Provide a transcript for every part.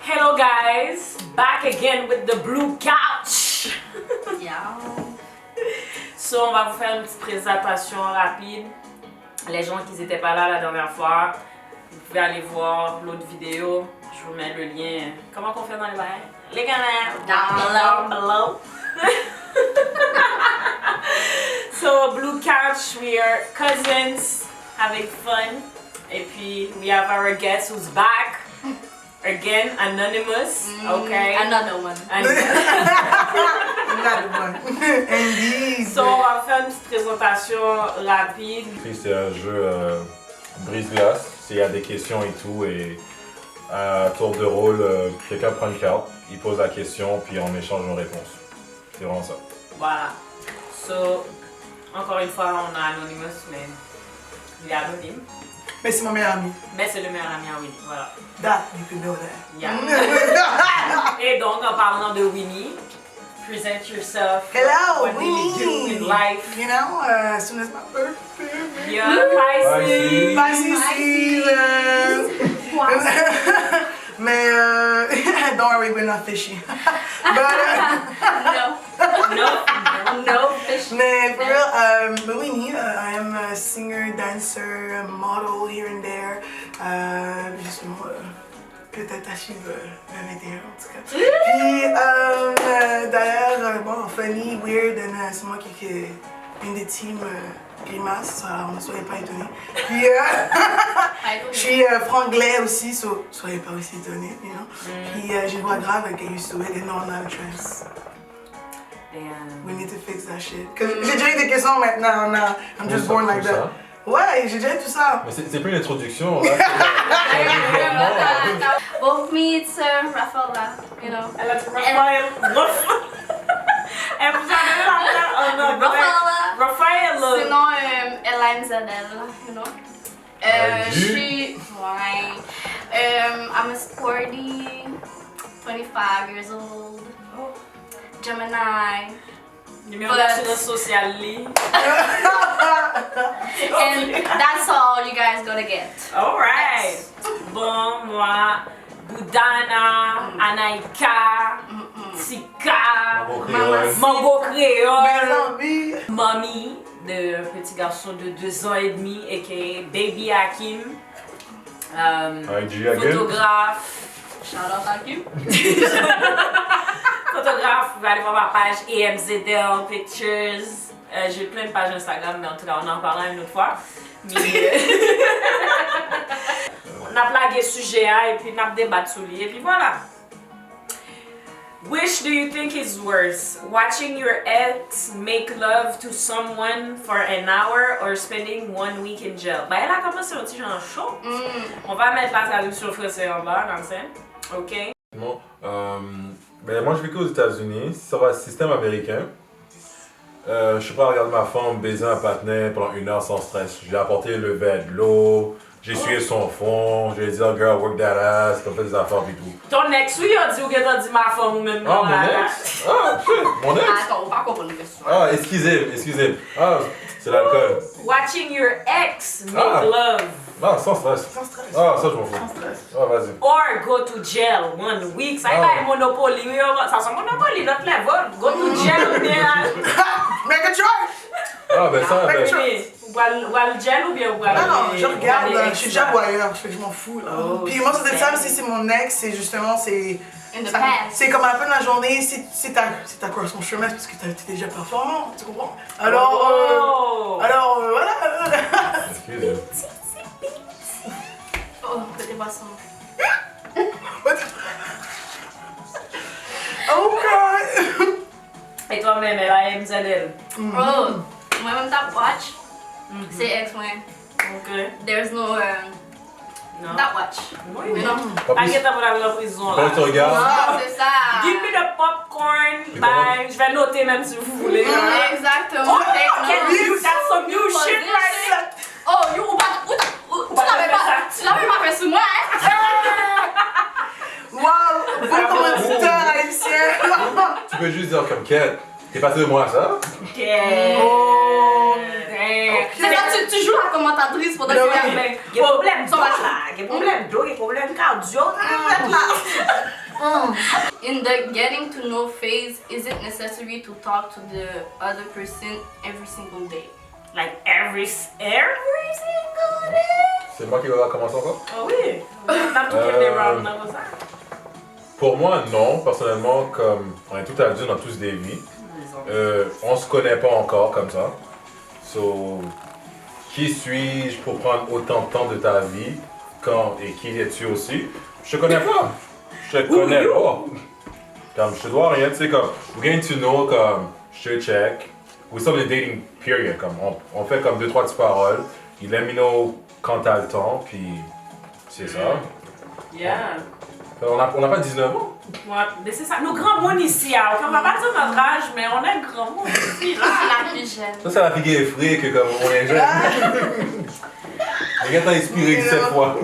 Hello guys, back again with the blue couch. Yeah. So on va vous faire une petite présentation rapide. Les gens qui n'étaient pas là la dernière fois, vous pouvez aller voir l'autre vidéo. Je vous mets le lien. Comment qu'on fait dans les bails? Les gars, down below. So blue couch, we are cousins having fun. Et puis we have our guest who's back. Again, anonymous, okay? Another one. Another one. Indeed. So, on va faire une petite présentation rapide. C'est un jeu brise-glace. Il y a des questions et tout. Et à tour de rôle, quelqu'un prend une carte, il pose la question, puis on échange nos réponses. C'est vraiment ça. Voilà. So, encore une fois, on a Anonymous, mais il est anonyme. Mais c'est mon meilleur ami. Mais c'est le meilleur ami à Winnie, voilà. That, you can know that. Yeah. Et donc, en parlant de Winnie, present yourself. Hello, What do you do in life? You know, as soon as my birthday. Yeah, Pisces. Pisces season. Mais don't worry, we're not fishy. But No fish. mais for real, but Winnie, I am a singer, dancer, model here and there. Justement, peut-être à suivre 21 en tout cas. Puis d'ailleurs, bon, funny, weird, c'est moi qui est une des teams Grimace, alors ne soyez pas étonnés. Puis je suis franglais aussi, so soyez pas aussi étonnés, you know. Puis j'ai une voix grave, I get used to it, and no, I'm not a trans. Damn. We need to fix that shit. Cause j'ai déjà eu des questions maintenant, now I'm just born like that. Ouais, j'ai déjà eu tout ça. Mais c'est plus une introduction, là. Well, me, it's Rafaela, you know. Elle a dit Raphaël. Elle vous a donné la tête. Rafaela. Raphaël. Sinon, Elaine Zadel, you know. I'm a sporty, 25 years old, Gemini. Numéro d'assurance sociale. And that's all you guys gonna get. Alright. Bon, moi, Boudana, Anaïka, Tika, Mambo Créole, Mommy, de petit garçon de 2 ans et demi, aka Baby Hakim, photographe. Shout out Hakim. Photographe, vous allez voir ma page EMZL Pictures. J'ai plein de pages Instagram, mais en tout cas, on en parlera une autre fois. Mais on a plagué le sujet et puis on a débattu sur lui. Et puis voilà. Which do you think is worse? Watching your ex make love to someone for an hour or spending 1 week in jail? Ben, elle a commencé un petit genre chaud. On va mettre la traduction française en bas dans le scène. Ok? Bon, ben moi je vis aux États-Unis, ça va, système américain. Je suis pas à regarder ma femme baiser un partenaire pendant 1 heure sans stress. Je lui ai apporté le verre de l'eau, j'ai essuyé son fond, je lui ai dit oh girl work that ass, qu'on fait des affaires et tout. Ton ex, oui, a dit ou t'as dit ma femme ou même Ah, mon ex? Ah, shit, mon ex? Attends, on va pas comprendre question. Ah, excusez. Ah, c'est l'alcool. Watching your ex make Ah. love. Ah, sans stress. Sans stress. Ah, ça je m'en fous. Sans stress. Ah, vas-y. Or go to jail 1 week. Ça Ah. c'est Monopoly. Ça c'est Monopoly, notre level. Go to jail ou bien. Make a choice! Ah, ben ça, ben. Ou le jail ou bien ou Non, je regarde, je suis déjà voyeur, je m'en fous là. Oh, Puis moi, c'est ça, si c'est mon ex, c'est justement, c'est. In the past. C'est comme à la fin de la journée, si t'as croisé son chemin, c'est parce que t'es déjà performant, tu comprends? Alors, voilà. Excusez. Oh, c'était pas ça. Oh God! Et toi-même, elle a MZL. Oh, moi-même t'as watch. C'est ex-moi. Ok. There's no Non. that watch. Oui, Mais oui. non. Pas plus. Inquiète pour la prison Quand là. tu regardes. Ah, c'est ça. Give me the popcorn. Bye. Je vais noter même si vous voulez. Exactement. Oh, that's some new shit right there. Oh, yo, tu l'avais pas fait sous moi, hein? Wow! Bon commanditaire haïtien! Tu peux juste dire comme Ken, t'es passé de moi à ça? Ok. Oh. Damn. C'est ça, tu joues la commentatrice pour te faire. Il y a problème d'eau là, il y a problème d'eau, il y a problème cardio. In the getting to know phase, is it necessary to talk to the other person every single day? Like every single day? C'est moi qui vais commencer encore? Ah oui! T'as tout fait des rounds dans ça? Pour moi, non. Personnellement, comme on est tout adultes, on a tous des vies. On se connaît pas encore comme ça. So, qui suis-je pour prendre autant de temps de ta vie? Quand et qui es-tu aussi? Je te connais pas. Je te connais pas. Comme je te dois rien, tu sais, comme we're getting to know, comme je te check. We're still in the dating period, comme on fait comme 2-3 petites paroles. Il let me know quand t'as le temps, puis c'est ça. Yeah. On n'a pas 19 ans. Ouais, mais c'est ça. Nos grands mondes ici, hein. On va pas dire notre âge, mais on est grand monde ici, là. C'est la plus jeune. Ça, c'est la fille effrayée que comme on est jeune. Les gars t'ont inspiré 17 fois.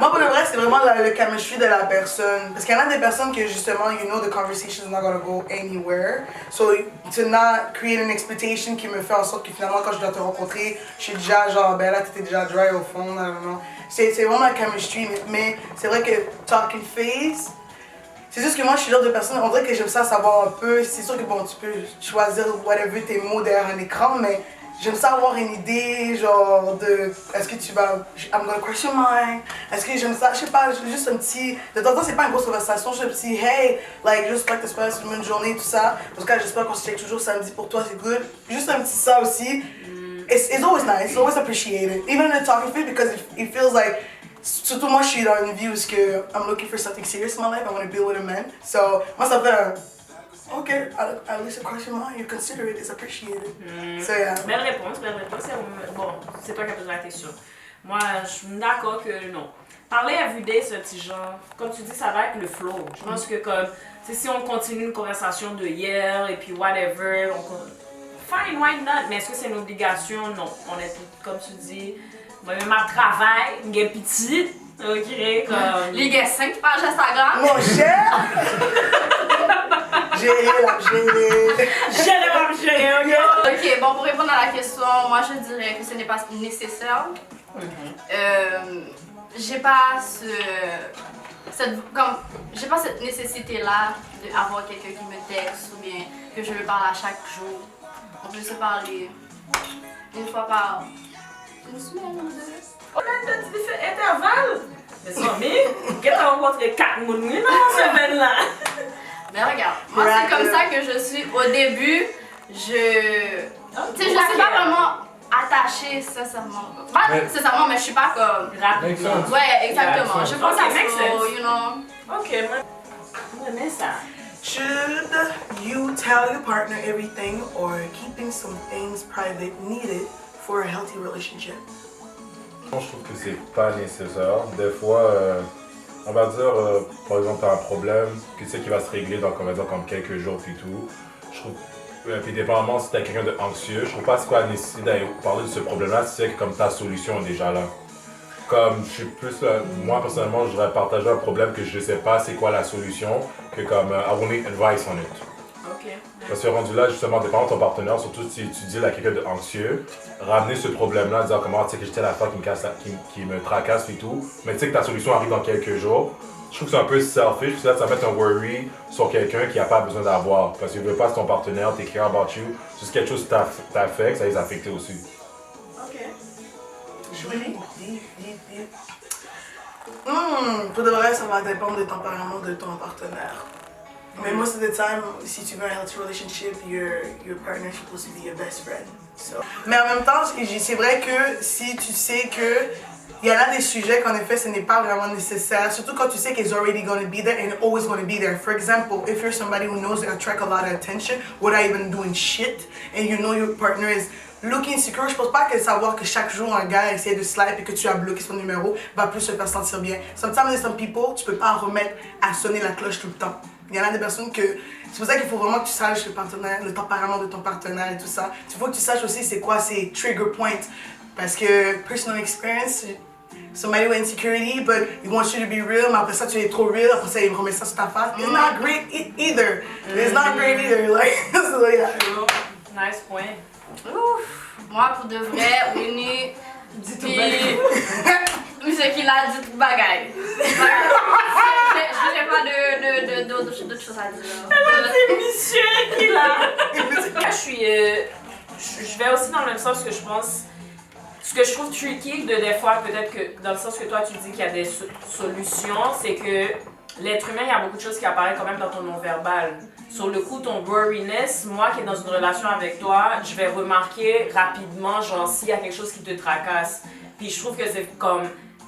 Moi, pour le vrai, c'est vraiment le chemistry de la personne. Parce qu'il y en a des personnes que, justement, you know, the conversation is not gonna go anywhere. So, to not create an expectation qui me fait en sorte que, finalement, quand je dois te rencontrer, je suis déjà genre, ben là, t'étais déjà dry au fond, non. C'est vraiment la chemistry, mais c'est vrai que talking phase, c'est juste que moi, je suis le genre de personne, on dirait que j'aime ça savoir un peu. C'est sûr que, bon, tu peux choisir whatever tes mots derrière un écran, mais j'aime ça avoir une idée, genre, de est-ce que tu vas. I'm gonna question mine. Est-ce que j'aime ça? Je sais pas, juste un petit. De temps en temps, c'est pas une grosse conversation, juste un petit hey, like, j'espère que tu passes une bonne journée, tout ça. En tout cas, j'espère qu'on se check toujours samedi pour toi, c'est good. Juste un petit ça aussi. It's always nice, it's always appreciated. Even in the talking phase, because it feels like. Surtout moi, je suis dans une vie où I'm looking for something serious in my life, I want to build with a man. So, moi, ça fait un. Okay, at least a question mark, you consider it, it's appreciated. So, yeah. Belle réponse. Bon, c'est toi qui as posé la question. Moi, je suis d'accord que non. Parler à vue d'œil, ce petit genre, comme tu dis, ça va avec le flow. Je pense que comme, si on continue une conversation de hier et puis whatever, fine, why not? Mais est-ce que c'est une obligation? Non. On est comme tu dis, moi-même à travail, une gueule petite, ok, comme... Les gars, 5 pages Instagram. Mon cher! Gérer, ok? Ok, bon, pour répondre à la question, moi je dirais que ce n'est pas nécessaire. J'ai pas cette nécessité-là d'avoir quelqu'un qui me texte ou bien que je me parle à chaque jour. On peut se parler une fois par semaine ou deux. On a un petit intervalle. Mais ça, mais, qu'est-ce que tu as rencontré 4 mois dans cette semaine-là? Mais regarde, moi c'est comme ça que je suis. Au début, tu sais, je suis pas vraiment attachée sincèrement. Pas sincèrement, mais je suis pas comme rapidement. Ouais, exactement. Je pense à ça, you know. Ok, moi j'aime ça. Should you tell your partner everything or keeping some things private needed for a healthy relationship? Je trouve que c'est pas nécessaire. Des fois, on va dire, par exemple, t'as un problème, que tu sais qu'il va se régler dans, on va dire, comme quelques jours puis tout. Je trouve, puis dépendamment si t'es quelqu'un d'anxieux, je trouve pas c'est quoi la nécessité d'aller parler de ce problème-là si tu sais que comme ta solution est déjà là. Comme je suis plus, moi personnellement, je voudrais partager un problème que je sais pas c'est quoi la solution, que comme I will need advice on it. Parce que rendu là, justement, dépendant de ton partenaire, surtout si tu dis à quelqu'un d'anxieux, ramener ce problème-là, dire comment tu sais que j'étais la fois qui me tracasse et tout, mais tu sais que ta solution arrive dans quelques jours. Je trouve que c'est un peu selfish, parce que là, ça va mettre un worry sur quelqu'un qui n'a pas besoin d'avoir. Parce qu'il ne veut pas, c'est ton partenaire, t'es care about you, c'est quelque chose que t'as fait, que ça les a affectés aussi. Ok. Joli. Pour de vrai, ça va dépendre du tempérament de ton partenaire. Mais most of the time, si tu veux un healthy relationship, your partner is supposed to be your best friend. So. Mais en même temps, c'est vrai que si tu sais que il y en a des sujets qu'en effet ce n'est pas vraiment nécessaire, surtout quand tu sais qu'ils already going to be there and always going to be there. For example, if you're somebody who knows to attract a lot of attention without even doing shit, and you know your partner is looking secure, je pense pas que savoir que chaque jour un gars essaie de slide et que tu as bloqué son numéro va plus se faire sentir bien. Sometimes there's some people, tu peux pas remettre à sonner la cloche tout le temps. Il y en a des personnes que... C'est pour ça qu'il faut vraiment que tu saches le tempérament de ton partenaire et tout ça. Il faut que tu saches aussi c'est quoi ces trigger points. Parce que personal experience, somebody with insecurity, but he wants you to be real, mais après ça tu es trop real, après ça il remet ça sur ta face. It's not great either. It's not great either. Like, so yeah. Nice point. Ouf, moi pour de vrai, Winnie, dis tout bagaille. Ce qu'il a dit tout bagaille. Je n'ai pas d'autres choses à dire. C'est Michel qui l'a. Je vais aussi dans le même sens que je pense. Ce que je trouve tricky des fois, peut-être que dans le sens que toi tu dis qu'il y a des solutions, c'est que l'être humain, il y a beaucoup de choses qui apparaissent quand même dans ton non-verbal. Sur le coup, ton worriness, moi qui est dans une relation avec toi, je vais remarquer rapidement, genre, s'il y a quelque chose qui te tracasse. Puis je trouve que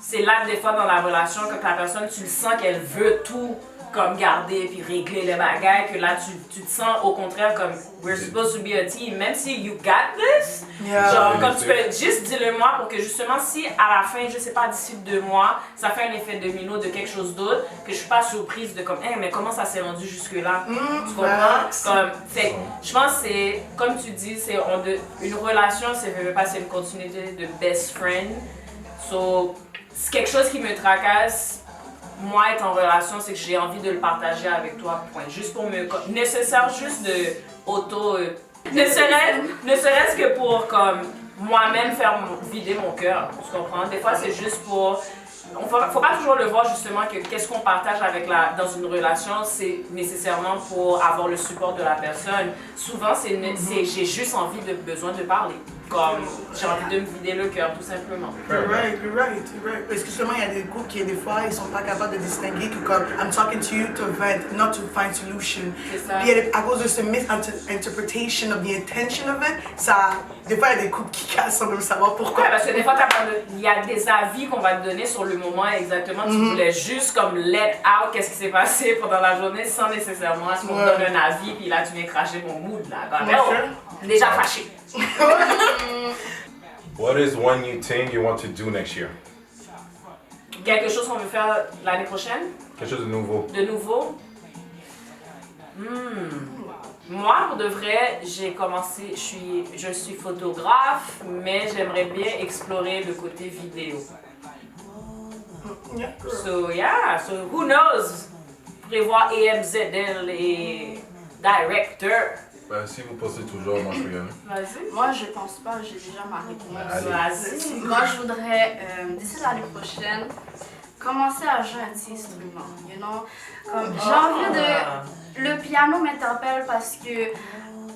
c'est là, des fois, dans la relation, quand la personne, tu le sens qu'elle veut tout comme garder puis régler les bagages, que là, tu te sens au contraire comme we're supposed to be a team, même si you got this. Genre, comme tu peux juste dis-le-moi pour que justement, si à la fin, je sais pas, d'ici 2 mois, ça fait un effet domino de quelque chose d'autre, que je suis pas surprise de comme, hey, mais comment ça s'est rendu jusque-là? Tu comprends? Je pense que c'est, comme tu dis, une relation, c'est une continuité de best friend. So, c'est quelque chose qui me tracasse. Moi, être en relation, c'est que j'ai envie de le partager avec toi, point. Juste pour nécessaire juste de ne serait-ce que pour, comme, moi-même vider mon cœur, tu comprends? Des fois, c'est juste pour... Faut pas toujours le voir, justement, que qu'est-ce qu'on partage dans une relation, c'est nécessairement pour avoir le support de la personne. Souvent, j'ai juste besoin de parler. Comme, j'ai envie de me vider le cœur, tout simplement. You're right. Parce que justement, il y a des couples qui, des fois, ils sont pas capables de distinguer que comme, I'm talking to you to vent, not to find solution. C'est ça. Puis à cause de ce misinterpretation of the intention of it, des fois, il y a des couples qui cassent sans même savoir pourquoi. Ouais, parce que des fois, il y a des avis qu'on va te donner sur le moment exactement. Tu voulais juste comme let out qu'est-ce qui s'est passé pendant la journée sans nécessairement qu'on te donne un avis, puis là, tu viens cracher mon mood, là. Déjà fâché. What is one new thing you want to do next year? Quelque chose qu'on veut faire l'année prochaine? Quelque chose de nouveau. De nouveau? Moi, pour de vrai, j'ai commencé, je suis photographe, mais j'aimerais bien explorer le côté vidéo. So who knows? Prévoir EMZL et directeur. Si vous pensez toujours, moi je peux y aller. Vas-y. Moi, je pense pas, j'ai déjà ma réponse. Vas-y. Moi, je voudrais, d'ici l'année prochaine, commencer à jouer un petit instrument, you know? Comme, j'ai envie de... Le piano m'interpelle parce que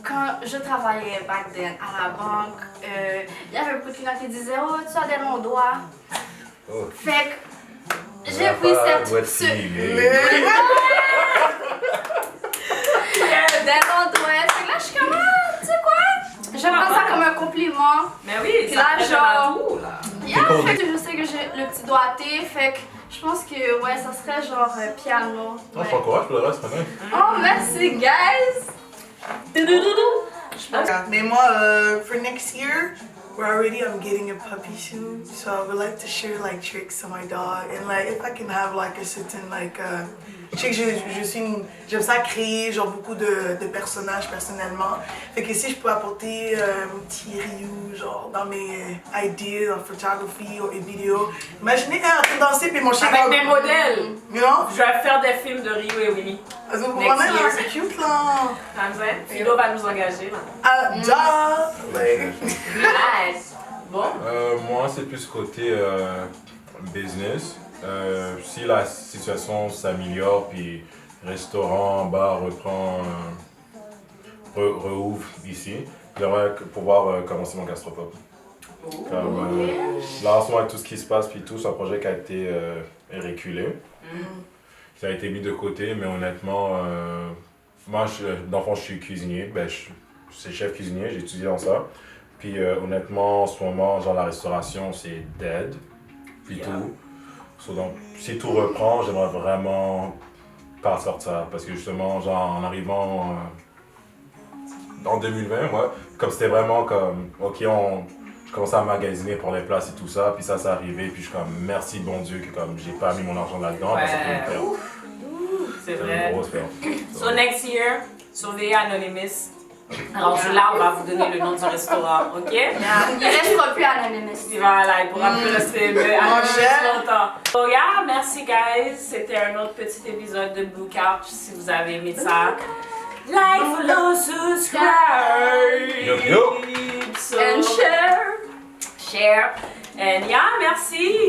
quand je travaillais back then à la banque, il y avait beaucoup de clients qui disaient « Oh, tu as des longs doigts. » Fait que j'ai pris des longs doigts. Fait que là, je suis comme « Tu sais quoi? Je prends ça comme un compliment. » Mais oui, puis ça là, fait genre... là. Fait que je sais que j'ai le petit doigté, fait que je pense que ouais, ça serait genre piano. Ouais. Je t'encourage pour le reste, quand même. Oh, merci, guys! Mais moi, for next year, I'm getting a puppy soon, so I would like to share like tricks to my dog, and like if I can have like a certain like je sais que j'aime ça créer genre beaucoup de personnages personnellement. Fait que si je peux apporter un petit Ryu genre dans mes ideas en photography ou en vidéo. Imaginez en train de danser puis mon chien avec mes modèles. You know? Je vais faire des films de Ryu et Winnie. Vous comprenez là, c'est cute là. Philo va nous engager là. Nice! Bon. Moi c'est plus côté business. Si la situation s'améliore puis restaurant, bar rouvre ici, j'aimerais pouvoir commencer mon gastropub. Là en ce moment avec tout ce qui se passe puis tout, c'est un projet qui a été reculé. Ça a été mis de côté, mais honnêtement, moi dans le fond je suis cuisinier, je suis chef cuisinier, j'ai étudié dans ça. Puis honnêtement en ce moment, genre la restauration c'est dead, puis tout. Donc, si tout reprend, j'aimerais vraiment pas sortir parce que justement, genre en arrivant en 2020, comme c'était vraiment comme, ok, je commençais à magasiner pour les places et tout ça, puis ça, c'est arrivé, puis je suis comme, merci bon Dieu que comme j'ai pas mis mon argent là-dedans parce que ça peut me faire. C'est vrai. Une grosse perte. So next year, surveillez Anonymous. Alors là, on va vous donner le nom du restaurant, ok? Il restera plus Anonymous. Voilà, il pourra plus rester Anonymous longtemps. So yeah, merci guys. C'était un autre petit épisode de Blue Couch. Si vous avez aimé ça, like, follow, subscribe. Yup. So, And share. Share. And yeah, merci.